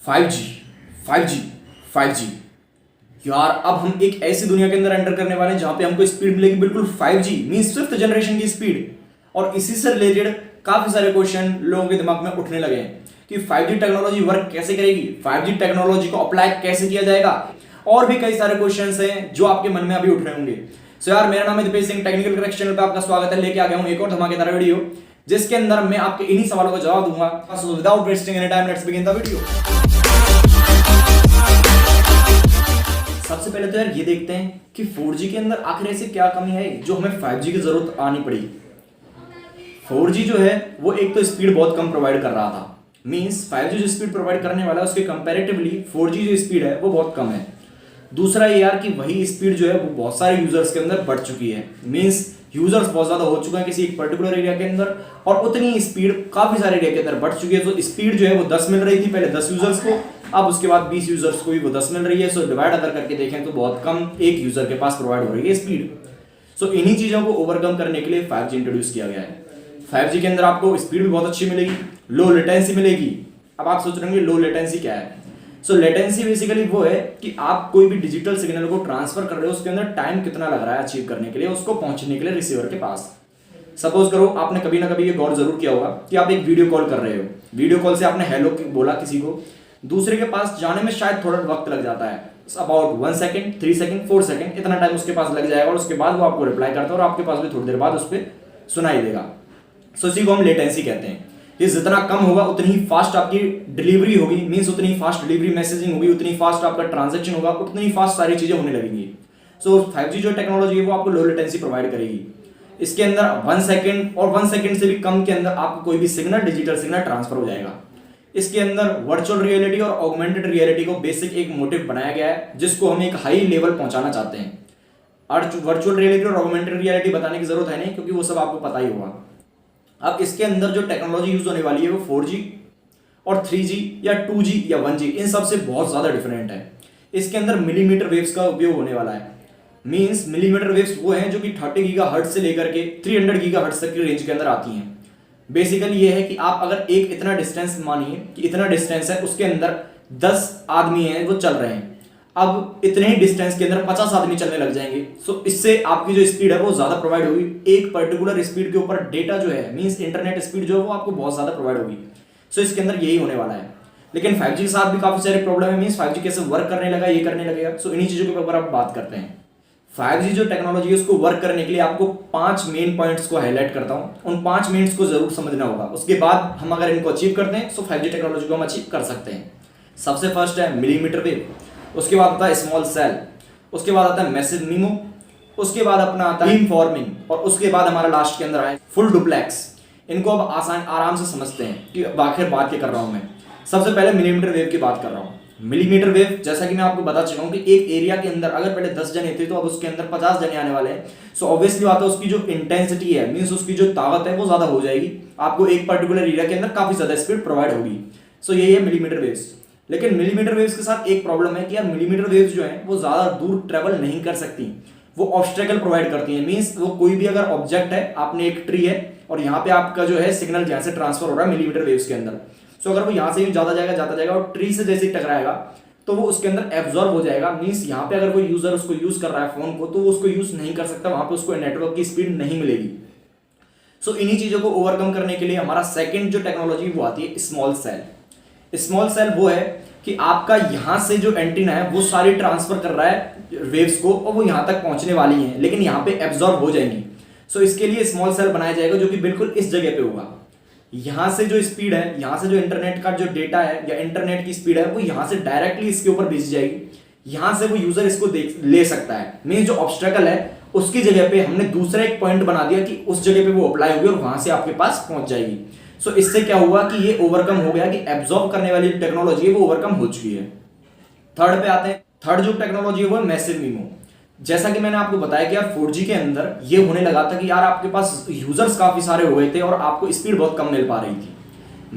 5G 5G 5G यार, अब हम एक ऐसी दुनिया के अंदर एंटर करने वाले हैं जहां पे हमको स्पीड मिलेगी बिल्कुल 5G मींस फिफ्थ जनरेशन की स्पीड। और इसी से रिलेटेड काफी सारे क्वेश्चन लोगों के दिमाग में उठने लगे हैं कि 5G टेक्नोलॉजी वर्क कैसे करेगी, 5G टेक्नोलॉजी को अप्लाई कैसे किया जाएगा, और भी कई सारे क्वेश्चंस हैं जो आपके मन में अभी उठ रहे होंगे। सो यार, मेरा नाम है Deepesh Singh, technical cracks channel पे आपका स्वागत है। लेके आ गया हूं एक और धमाकेदार वीडियो जिसके अंदर मैं आपके इन्हीं सवालों का जवाब दूंगा। So without wasting any time, let's begin the video. सबसे पहले तो यार ये देखते हैं कि 4G के अंदर आखिर ऐसी क्या कमी है जो हमें 5G की जरूरत आनी पड़ी। 4G जो है वो एक तो स्पीड बहुत कम प्रोवाइड कर रहा था, मींस 5G जो स्पीड प्रोवाइड करने वाला है उसके कंपैरेटिवली 4G जो स्पीड है वो बहुत कम है। दूसरा ये यार कि वही स्पीड जो है वो बहुत सारे यूजर्स के अंदर बढ़ चुकी है, मींस यूजर्स बहुत ज्यादा हो चुके हैं किसी एक पर्टिकुलर एरिया के अंदर, और उतनी स्पीड काफी सारे एरिया के अंदर बढ़ चुकी है। तो स्पीड जो है वो 10 मिल रही थी पहले 10 यूजर्स को, अब उसके बाद 20 यूजर्स को भी वो 10 मिल रही है। सो डिवाइड अगर करके देखें तो बहुत कम एक यूजर के पास प्रोवाइड हो रही है स्पीड। सो इन्हीं चीजों को ओवरकम करने के लिए 5G इंट्रोड्यूस किया गया है। 5G के अंदर आपको स्पीड भी बहुत अच्छी मिलेगी, लो लेटेंसी मिलेगी। अब आप सोच रहे होंगे लो लेटेंसी क्या है। सो लेटेंसी बेसिकली वो है कि आप कोई भी डिजिटल सिग्नल को ट्रांसफर कर रहे हो, उसके अंदर टाइम कितना लग रहा है अचीव करने के लिए, उसको पहुंचने के लिए रिसीवर के पास। सपोज करो आपने कभी ना कभी ये गौर जरूर किया होगा कि आप एक वीडियो कॉल कर रहे हो, वीडियो कॉल से आपने हेलो बोला किसी को, दूसरे के पास जाने में शायद थोड़ा वक्त लग जाता है, अबाउट 1 सेकंड 3 सेकंड 4 सेकंड इतना टाइम उसके पास लग जाएगा, और उसके बाद वो आपको रिप्लाई करता है और आपके पास भी थोड़ी देर बाद उस पर सुनाई देगा। सो इसी को हम लेटेंसी कहते हैं। ये जितना कम होगा उतनी ही फास्ट आपकी डिलीवरी होगी, मींस उतनी फास्ट डिलीवरी मैसेजिंग होगी, उतनी फास्ट आपका ट्रांजैक्शन होगा, उतनी फास्ट सारी चीजें होने लगेंगी। सो 5G जो टेक्नोलॉजी है वो आपको लो लेटेंसी प्रोवाइड करेगी। इसके अंदर 1 सेकंड और 1 सेकंड से भी कम के अंदर आपको कोई भी सिग्नल डिजिटल सिग्नल ट्रांसफर हो जाएगा। इसके अंदर वर्चुअल रियलिटी और ऑगमेंटेड रियलिटी को बेसिक एक मोटिव बनाया गया है जिसको हम एक हाई लेवल पहुंचाना चाहते हैं। और वर्चुअल रियलिटी और ऑगमेंटेड रियलिटी बताने की जरूरत है नहीं, क्योंकि वो सब आपको पता ही होगा। अब इसके अंदर जो टेक्नोलॉजी यूज होने वाली है वो 4G और 3G या 2G या 1G इन सब से बहुत ज्यादा डिफरेंट है। इसके अंदर मिलीमीटर वेव्स का उपयोग होने वाला है, मींस मिलीमीटर वेव्स वो हैं जो कि 30 गीगाहर्ट्ज से लेकर के 300 गीगाहर्ट्ज तक की रेंज के अंदर आती हैं। बेसिकली ये है कि आप अगर एक इतना डिस्टेंस मानिए कि इतना डिस्टेंस है, उसके अंदर 10 आदमी हैं वो चल रहे हैं, अब इतने ही डिस्टेंस के अंदर 50 आदमी चलने लग जाएंगे। सो इससे आपकी जो स्पीड है वो ज्यादा प्रोवाइड होगी। एक पर्टिकुलर स्पीड के ऊपर डेटा जो है मींस इंटरनेट स्पीड जो है वो आपको बहुत ज्यादा प्रोवाइड होगी। सो इसके अंदर यही होने वाला है। लेकिन 5G के साथ भी काफी सारे प्रॉब्लम है, मींस 5G कैसे वर्क करने लगा, ये करने लगेगा। सो इन्हीं चीजों के ऊपर आप बात करते हैं। 5G जो टेक्नोलॉजी है उसको वर्क करने के लिए आपको 5 मेन पॉइंट्स को हाईलाइट करता हूं। उन 5 मेन्स को जरूर समझना होगा, उसके बाद हम अगर इनको अचीव करते हैं तो 5G टेक्नोलॉजी को हम अचीव कर सकते हैं। सबसे फर्स्ट है मिलीमीटर वेव, उसके बाद आता है स्मॉल सेल, उसके बाद आता है मैसिव मीमो, उसके बाद अपना आता है बीम फॉर्मिंग, और उसके बाद हमारा लास्ट के अंदर आए फुल डुप्लेक्स। इनको अब आराम से समझते हैं कि आखिर बात क्या कर रहा हूं मैं। सबसे पहले मिलीमीटर वेव की बात कर रहा हूं। मिलीमीटर वेव जैसा कि मैं आपको बता चुका हूं कि एक एरिया के अंदर अगर पहले 10 जने थे तो अब उसके अंदर 50 जने आने वाले हैं। सो ऑब्वियसली बात है उसकी जो इंटेंसिटी है मींस उसकी जो ताकत है वो ज्यादा हो जाएगी, आपको एक पर्टिकुलर एरिया के अंदर काफी ज्यादा स्पीड प्रोवाइड होगी। सो यही है मिलीमीटर वेव्स। लेकिन मिलीमीटर वेव्स के साथ एक प्रॉब्लम है कि यार मिलीमीटर वेव्स जो है वो ज्यादा दूर ट्रेवल नहीं कर सकती, वो ऑब्स्टेकल प्रोवाइड करती है। मींस वो कोई भी अगर ऑब्जेक्ट है, आपने एक ट्री है और यहाँ पे आपका जो है सिग्नल जहां से ट्रांसफर हो रहा है मिलीमीटर वेव्स के अंदर, सो अगर वो यहाँ से जाता जाएगा और ट्री से जैसे टकराएगा तो वो उसके अंदर एब्जॉर्ब हो जाएगा। मींस यहाँ पे अगर कोई यूजर उसको यूज कर रहा है फोन को तो वो उसको यूज नहीं कर सकता, वहां पे उसको नेटवर्क की स्पीड नहीं मिलेगी। सो इन्हीं चीजों को ओवरकम करने के लिए हमारा सेकंड जो टेक्नोलॉजी वो आती है स्मॉल सेल। स्मॉल सेल वो है कि आपका यहां से जो एंटीना है वो सारी ट्रांसफर कर रहा है वेव्स को, और वो यहां तक पहुंचने वाली हैं लेकिन यहां पे एब्जॉर्ब हो जाएंगी। सो इसके लिए स्मॉल सेल बनाया जाएगा जो कि बिल्कुल इस जगह पे होगा। यहां से जो स्पीड है, यहां से जो इंटरनेट का जो डेटा है या इंटरनेट की स्पीड है वो यहां से डायरेक्टली इसके ऊपर भेजी जाएगी। यहां से वो यूजर इसको ले सकता है। मींस जो ऑब्स्टेकल है उसकी जगह पे हमने दूसरा एक पॉइंट बना दिया कि उस जगह पे वो अप्लाई होगी और वहां से आपके पास पहुंच जाएगी। सो इससे क्या हुआ कि ये ओवरकम हो गया कि एब्जॉर्ब करने वाली टेक्नोलॉजी है वो ओवरकम हो चुकी है। थर्ड पे आते हैं। थर्ड जो टेक्नोलॉजी है वो मैसिव मीमो। जैसा कि मैंने आपको बताया कि यार 4G के अंदर ये होने लगा था कि यार आपके पास यूजर्स काफी सारे हो गए थे और आपको स्पीड बहुत कम मिल पा रही थी।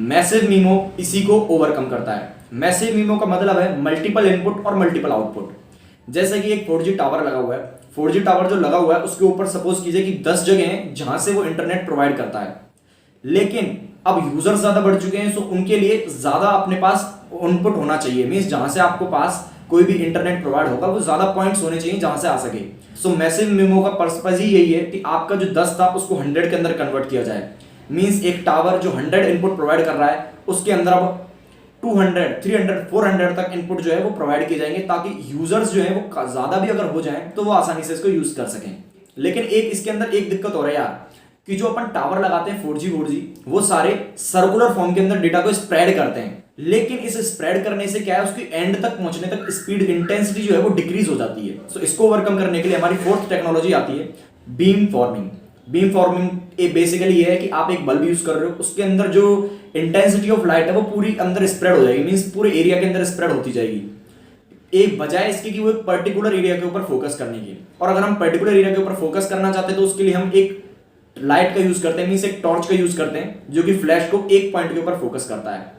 मैसिव मीमो इसी को ओवरकम करता है। मैसिव मीमो का मतलब है मल्टीपल इनपुट और मल्टीपल आउटपुट। जैसे कि एक 4G टावर लगा हुआ है, 4G टावर जो लगा हुआ है उसके ऊपर सपोज कीजिए कि 10 जगह हैं जहां से वो इंटरनेट प्रोवाइड करता है, लेकिन अब यूजर्स ज्यादा बढ़ चुके हैं, सो उनके लिए ज्यादा अपने पास इनपुट होना चाहिए, मीन्स जहां से आपको पास कोई भी इंटरनेट प्रोवाइड होगा वो ज्यादा पॉइंट्स होने चाहिए जहां से आ सके। सो मैसिव मेमो का पर्पस ही यही है कि आपका जो 10 था उसको 100 के अंदर कन्वर्ट किया जाए। मीन्स एक टावर जो 100 इनपुट प्रोवाइड कर रहा है उसके अंदर अब 200, 300, 400 तक इनपुट जो है वो प्रोवाइड किए जाएंगे, ताकि यूजर्स जो है वो ज्यादा भी अगर हो जाए तो वो आसानी से इसको यूज कर सकें। लेकिन एक इसके अंदर एक दिक्कत हो रहा है यार, कि जो अपन टावर लगाते हैं 4G 4G वो सारे सर्कुलर फॉर्म के अंदर डेटा को स्प्रेड करते हैं, लेकिन इस स्प्रेड करने से क्या है, उसकी एंड तक पहुंचने तक स्पीड इंटेंसिटी जो है वो डिक्रीज हो जाती है। सो इसको ओवरकम करने के लिए हमारी फोर्थ टेक्नोलॉजी आती है beam forming. Beam forming basically ये है कि आप एक बल्ब यूज कर रहे हो, उसके अंदर जो इंटेंसिटी ऑफ लाइट है वो पूरी अंदर स्प्रेड हो जाएगी, मींस पूरे एरिया के अंदर स्प्रेड होती जाएगी, एक बजाय इसके कि वो एक पर्टिकुलर एरिया के ऊपर फोकस करने की। और अगर हम पर्टिकुलर एरिया के ऊपर फोकस करना चाहते हैं तो उसके लिए हम एक लाइट का यूज करते हैं, मींस एक टॉर्च का यूज करते हैं जो कि फ्लैश को एक पॉइंट के ऊपर फोकस करता है।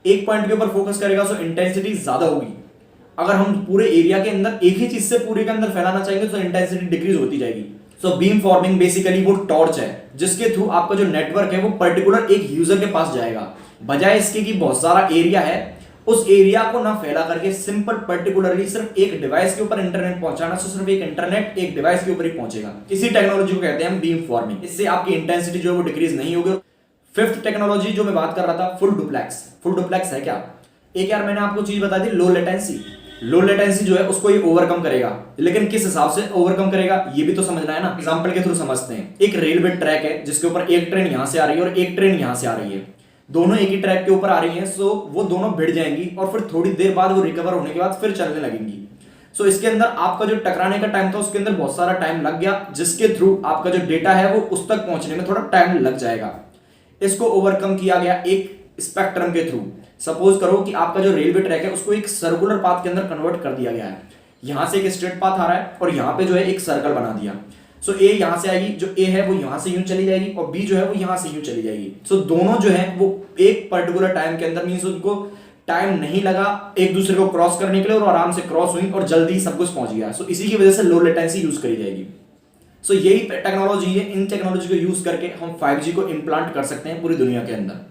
एक पॉइंट के ऊपर फोकस करेगा तो इंटेंसिटी ज्यादा होगी। अगर हम पूरे एरिया के अंदर एक ही चीज से पूरे के अंदर फैलाना चाहेंगे तो इंटेंसिटी डिक्रीज होती जाएगी। सो बीम फॉर्मिंग बेसिकली वो टॉर्च है जिसके थ्रू आपका जो नेटवर्क है वो पर्टिकुलर एक यूजर के पास जाएगा, बजाय इसके कि बहुत सारा एरिया है उस एरिया को ना फैला करके सिंपल पर्टिकुलरली सिर्फ एक डिवाइस के ऊपर इंटरनेट पहुंचाना, तो सिर्फ एक इंटरनेट एक डिवाइस के ऊपर ही पहुंचेगा। इसी टेक्नोलॉजी को कहते हैं हम बीम फॉर्मिंग। इससे आपकी इंटेंसिटी जो है वो डिक्रीज नहीं होगी। फिफ्थ टेक्नोलॉजी जो मैं बात कर रहा था फुल डुप्लेक्स। फुल डुप्लेक्स है क्या? एक यार मैंने आपको चीज बता दी, लो लेटेंसी। लो लेटेंसी जो है उसको ये ओवरकम करेगा, लेकिन किस हिसाब से ओवरकम करेगा ये भी तो समझना है ना। एग्जांपल के थ्रू समझते हैं। एक रेलवे ट्रैक है जिसके ऊपर एक ट्रेन यहां से आ रही है और एक ट्रेन यहां से आ रही है, दोनों एक ही ट्रैक के ऊपर आ रही हैं। सो वो दोनों भिड़ जाएंगी और फिर थोड़ी देर बाद वो रिकवर होने के बाद फिर चलने लगेंगी। सो इसके अंदर आपका जो टकराने का टाइम था उसके अंदर बहुत सारा टाइम लग गया, जिसके थ्रू आपका जो डेटा है वो उस तक पहुंचने में थोड़ा टाइम लग जाएगा। इसको ओवरकम किया गया एक स्पेक्ट्रम के थ्रू। सपोज करो कि आपका जो रेलवे ट्रैक है उसको एक सर्कुलर पाथ के अंदर कन्वर्ट कर दिया गया है। यहां से एक स्ट्रेट पाथ आ रहा है और यहां पे जो है एक सर्कल बना दिया। सो ए यहां से आएगी, जो ए है वो यहां से यूं चली जाएगी और बी जो है वो यहां से यूं चली जाएगी। सो दोनों जो है वो एक पर्टिकुलर टाइम के अंदर, मींस उनको टाइम नहीं लगा एक दूसरे को क्रॉस करने के लिए और आराम से क्रॉस हुई और जल्दी सब कुछ पहुंच गया। सो इसी की वजह से लो लेटेंसी यूज करी जाएगी। सो यही टेक्नोलॉजी है, इन टेक्नोलॉजी को यूज करके हम 5G को इम्प्लांट कर सकते हैं पूरी दुनिया के अंदर।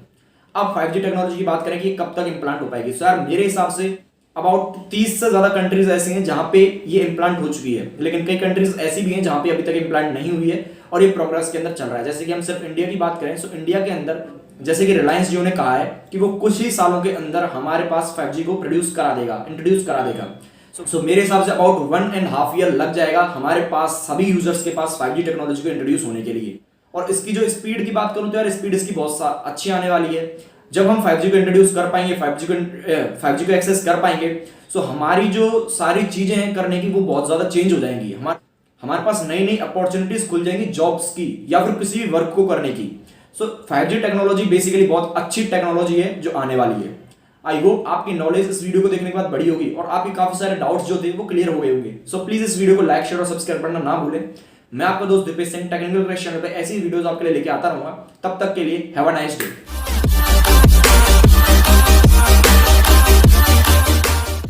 अब 5G टेक्नोलॉजी की बात करें कि कब तक इम्प्लांट हो पाएगी। सो यार मेरे हिसाब से अबाउट 30 से ज्यादा कंट्रीज ऐसी हैं जहां पे ये इम्प्लांट हो चुकी है, लेकिन कई कंट्रीज ऐसी भी हैं जहां पे अभी तक इम्प्लांट नहीं हुई है और ये प्रोग्रेस के अंदर चल रहा है। जैसे कि हम सिर्फ इंडिया की बात करें, सो इंडिया के अंदर जैसे कि रिलायंस जियो ने कहा है कि वो कुछ ही सालों के अंदर हमारे पास 5G को इंट्रोड्यूस करा देगा। सो मेरे हिसाब से अबाउट 1.5 ईयर लग जाएगा हमारे पास सभी यूजर्स के पास 5G टेक्नोलॉजी को इंट्रोड्यूस होने के लिए। और इसकी जो स्पीड की बात करूं तो यार स्पीड इसकी बहुत अच्छी आने वाली है। जब हम 5G को इंट्रोड्यूस कर पाएंगे, 5G को एक्सेस कर पाएंगे, सो हमारी जो सारी चीजें हैं करने की वो बहुत ज्यादा चेंज हो जाएंगी। हमारे पास नई नई अपॉर्चुनिटीज खुल जाएंगी जॉब्स की या फिर किसी भी वर्क को करने की। सो 5G टेक्नोलॉजी बेसिकली बहुत अच्छी टेक्नोलॉजी है जो आने वाली है। आई होप आपकी नॉलेज इस वीडियो को देखने के बाद बड़ी होगी और आपके काफी सारे डाउट्स जो थे वो क्लियर हो गए होंगे। सो प्लीज इस वीडियो को लाइक शेयर और सब्सक्राइब करना ना भूलें। मैं आपका दोस्त Deepesh Singh technical crash channel पे ऐसी वीडियोस आपके लिए लेके आता रहूंगा। तब तक के लिए हैव अ नाइस डे।